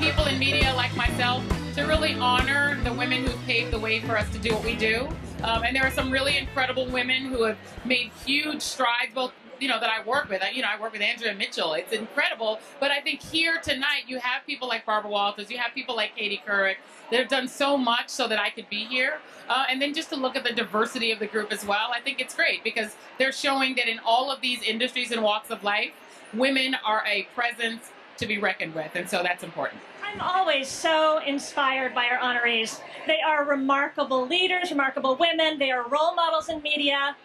people in media like myself to really honor the women who paved the way for us to do what we do. And there are some really incredible women who have made huge strides, both that I work with. I work with Andrea Mitchell. It's incredible. But I think here tonight, you have people like Barbara Walters, you have people like Couric that have done so much so that I could be here. And then just to look at the diversity of the group as well, I think it's great because they're showing that in all of these industries and walks of life, women are a presence to be reckoned with. And so that's important. I'm always so inspired by our honorees. They are remarkable leaders, remarkable women. They are role models in media.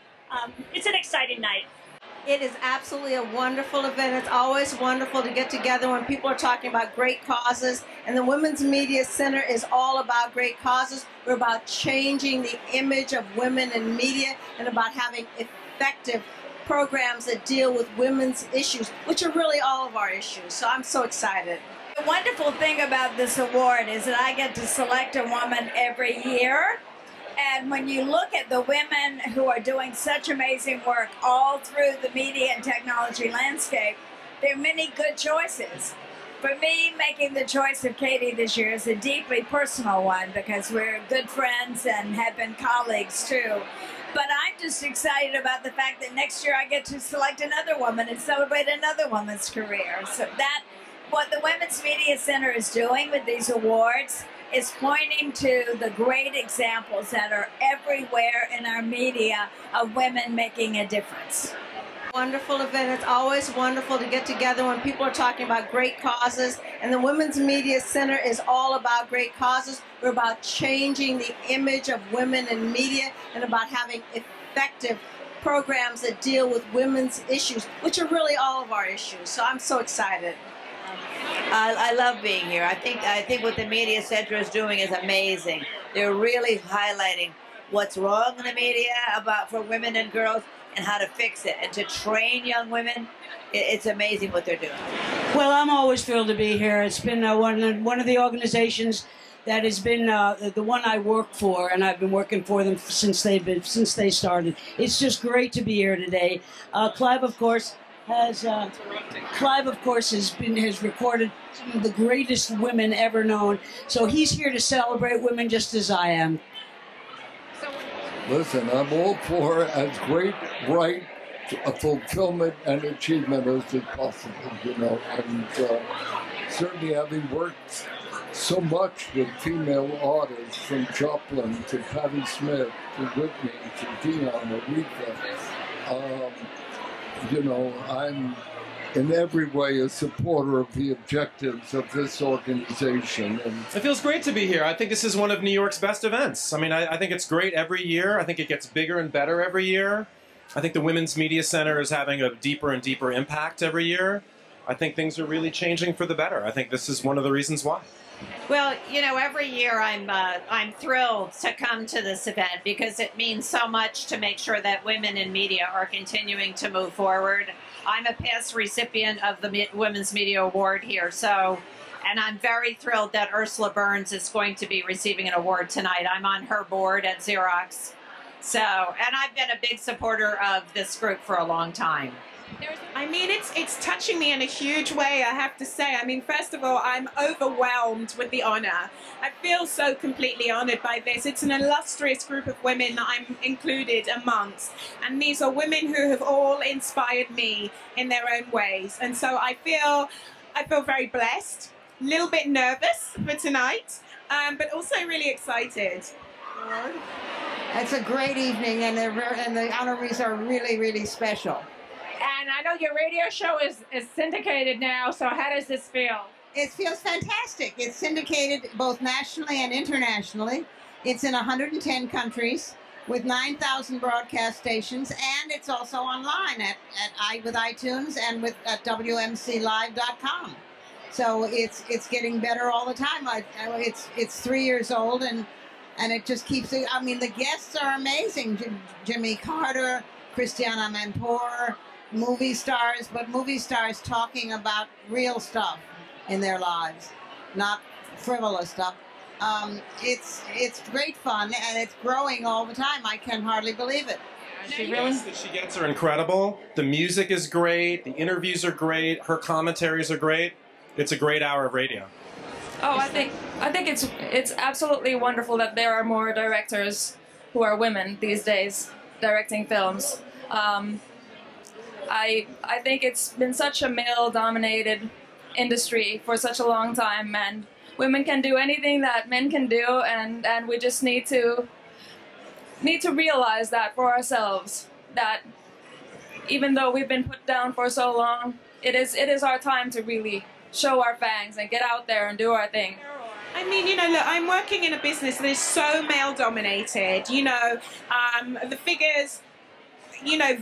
It's an exciting night. It is absolutely a wonderful event. It's always wonderful to get together when people are talking about great causes. And the Women's Media Center is all about great causes. We're about changing the image of women in media and about having effective programs that deal with women's issues, which are really all of our issues. So I'm so excited. The wonderful thing about this award is that I get to select a woman every year. And when you look at the women who are doing such amazing work all through the media and technology landscape, there are many good choices. For me, making the choice of Katie this year is a deeply personal one because we're good friends and have been colleagues too. But I'm just excited about the fact that next year I get to select another woman and celebrate another woman's career. So what the Women's Media Center is doing with these awards is pointing to the great examples that are everywhere in our media of women making a difference. Wonderful event. It's always wonderful to get together when people are talking about great causes. And the Women's Media Center is all about great causes. We're about changing the image of women in media and about having effective programs that deal with women's issues, which are really all of our issues. So I'm so excited. I love being here. I think what the Media Center is doing is amazing. They're really highlighting what's wrong in the media for women and girls and how to fix it and to train young women. It's amazing what they're doing. Well, I'm always thrilled to be here. It's been one of the organizations that has been the one I work for, and I've been working for them since they started. It's just great to be here today. Clive, of course, has recorded some of the greatest women ever known. So he's here to celebrate women just as I am. Listen, I'm all for as great right fulfillment and achievement as is possible, and certainly having worked so much with female artists from Joplin to Patti Smith to Whitney to Dion, Aretha, I'm in every way a supporter of the objectives of this organization. And it feels great to be here. I think this is one of New York's best events. I mean, I think it's great every year. I think it gets bigger and better every year. I think the Women's Media Center is having a deeper and deeper impact every year. I think things are really changing for the better. I think this is one of the reasons why. Well, every year I'm thrilled to come to this event because it means so much to make sure that women in media are continuing to move forward. I'm a past recipient of the Women's Media Award here, and I'm very thrilled that Ursula Burns is going to be receiving an award tonight. I'm on her board at Xerox, and I've been a big supporter of this group for a long time. I mean, it's touching me in a huge way, I have to say. I mean, first of all, I'm overwhelmed with the honor. I feel so completely honored by this. It's an illustrious group of women that I'm included amongst. And these are women who have all inspired me in their own ways. And so I feel very blessed, a little bit nervous for tonight, but also really excited. It's a great evening, and the honorees are really, really special. And I know your radio show is syndicated now, so how does this feel? It feels fantastic. It's syndicated both nationally and internationally. It's in 110 countries with 9,000 broadcast stations, and it's also online with iTunes and at WMCLive.com. So it's getting better all the time. It's 3 years old, and it just keeps. I mean, the guests are amazing. Jimmy Carter, Christiana Amanpour, movie stars, but movie stars talking about real stuff in their lives, not frivolous stuff. It's great fun, and it's growing all the time. I can hardly believe it. The guests that she gets are incredible. The music is great. The interviews are great. Her commentaries are great. It's a great hour of radio. Oh, I think it's absolutely wonderful that there are more directors who are women these days directing films. I think it's been such a male-dominated industry for such a long time, and women can do anything that men can do, and we just need to realize that for ourselves, that even though we've been put down for so long, it is our time to really show our fangs and get out there and do our thing. I mean, look, I'm working in a business that is so male-dominated. The figures,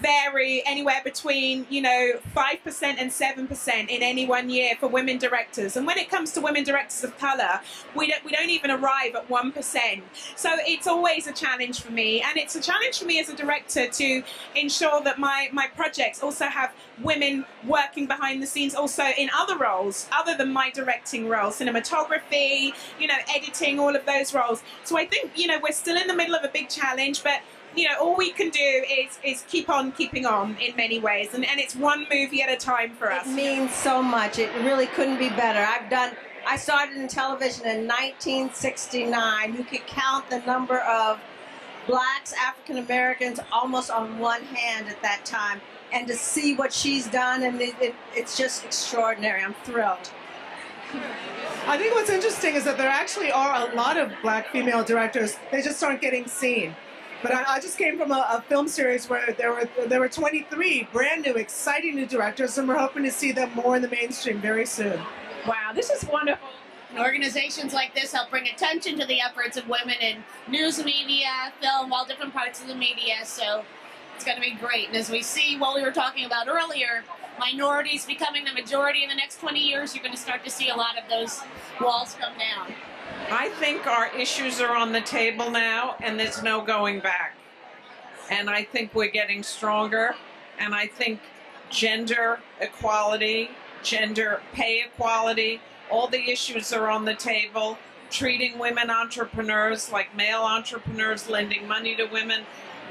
vary anywhere between, 5% and 7% in any one year for women directors. And when it comes to women directors of colour, we don't even arrive at 1%. So it's always a challenge for me. And it's a challenge for me as a director to ensure that my projects also have women working behind the scenes also in other roles, other than my directing role, cinematography, editing, all of those roles. So I think, we're still in the middle of a big challenge, but all we can do is keep on keeping on in many ways, and it's one movie at a time for us. It means so much. It really couldn't be better. I started in television in 1969. You could count the number of blacks, African Americans, almost on one hand at that time. And to see what she's done, and it's just extraordinary. I'm thrilled. I think what's interesting is that there actually are a lot of black female directors. They just aren't getting seen. But I just came from a film series where there were 23 brand new, exciting new directors, and we're hoping to see them more in the mainstream very soon. Wow, this is wonderful. And organizations like this help bring attention to the efforts of women in news media, film, all different parts of the media. So it's going to be great. And as we see what we were talking about earlier, minorities becoming the majority in the next 20 years, you're going to start to see a lot of those walls come down. I think our issues are on the table now, and there's no going back. And I think we're getting stronger, and I think gender equality, gender pay equality, all the issues are on the table. Treating women entrepreneurs like male entrepreneurs, lending money to women.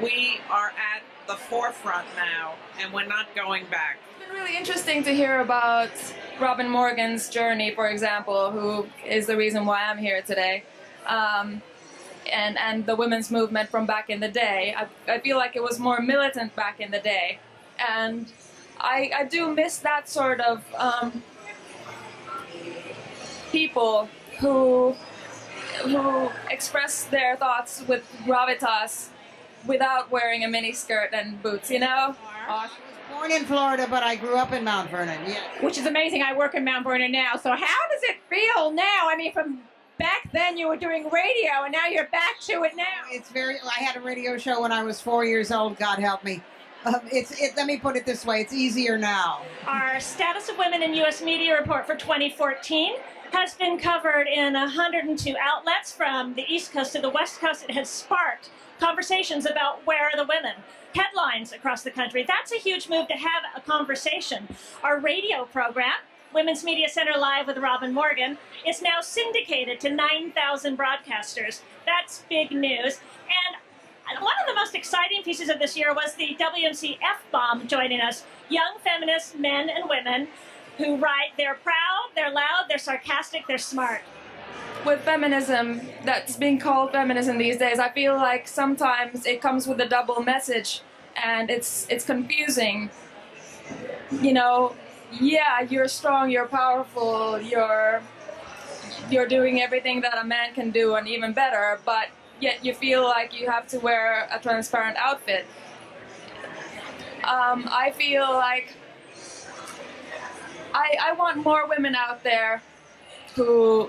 We are at the forefront now, and we're not going back. It's been really interesting to hear about Robin Morgan's journey, for example, who is the reason why I'm here today, and the women's movement from back in the day. I feel like it was more militant back in the day, and I do miss that sort of people who express their thoughts with gravitas without wearing a miniskirt and boots, Born in Florida, but I grew up in Mount Vernon. Yeah. Which is amazing. I work in Mount Vernon now. So how does it feel now? I mean, from back then you were doing radio, and now you're back to it now. I had a radio show when I was 4 years old. God help me. Let me put it this way. It's easier now. Our Status of Women in U.S. Media report for 2014 has been covered in 102 outlets from the East Coast to the West Coast. It has sparked conversations about where are the women. Headlines across the country. That's a huge move to have a conversation. Our radio program, Women's Media Center Live with Robin Morgan, is now syndicated to 9,000 broadcasters. That's big news. And one of the most exciting pieces of this year was the WMC F-Bomb joining us. Young feminist men and women who write, they're proud, they're loud, they're sarcastic, they're smart. With feminism that's being called feminism these days, I feel like sometimes it comes with a double message, and it's confusing. Yeah, you're strong, you're powerful, you're doing everything that a man can do and even better, but yet you feel like you have to wear a transparent outfit. I feel like I want more women out there who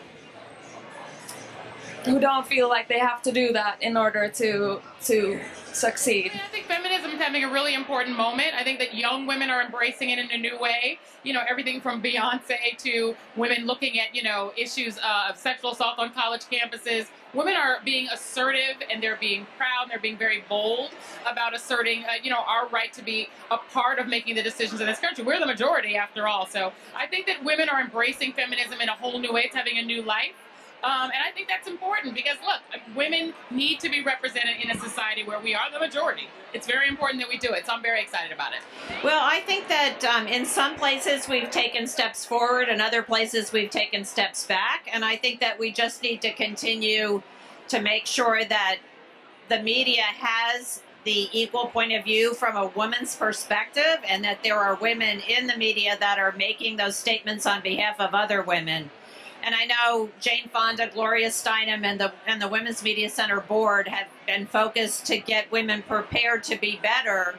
don't feel like they have to do that in order to succeed. I think feminism is having a really important moment. I think that young women are embracing it in a new way. Everything from Beyonce to women looking at, issues of sexual assault on college campuses. Women are being assertive, and they're being proud, and they're being very bold about asserting, our right to be a part of making the decisions in this country. We're the majority, after all. So I think that women are embracing feminism in a whole new way. It's having a new life. And I think that's important because, look, women need to be represented in a society where we are the majority. It's very important that we do it, so I'm very excited about it. Well, I think that in some places we've taken steps forward, and other places we've taken steps back. And I think that we just need to continue to make sure that the media has the equal point of view from a woman's perspective, and that there are women in the media that are making those statements on behalf of other women. And I know Jane Fonda, Gloria Steinem, and the Women's Media Center board have been focused to get women prepared to be better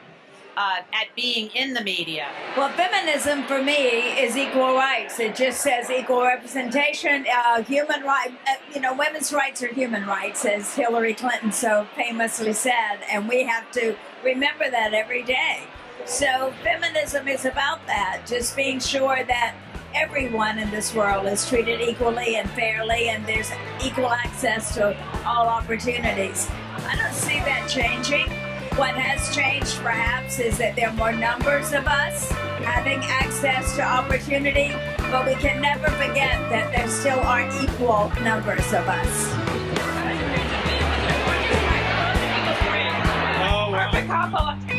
at being in the media. Well, feminism for me is equal rights. It just says equal representation, human rights. Women's rights are human rights, as Hillary Clinton so famously said, and we have to remember that every day. So feminism is about that, just being sure that everyone in this world is treated equally and fairly, and there's equal access to all opportunities. I don't see that changing. What has changed, perhaps, is that there are more numbers of us having access to opportunity, but we can never forget that there still aren't equal numbers of us.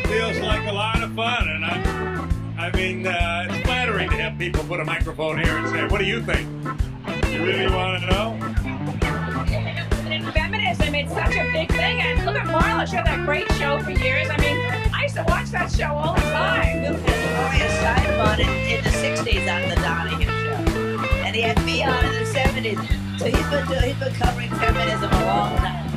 Feels like a lot of fun, and I mean, it's flattering to have people put a microphone here and say, "What do you think? You really want to know?" Feminism, it's such a big thing, and look at Marla, she had that great show for years. I mean, I used to watch that show all the time. Gloria Steinem on it in the 60s on the Donahue show, and he had me on in the 70s. So he's been covering feminism a long time.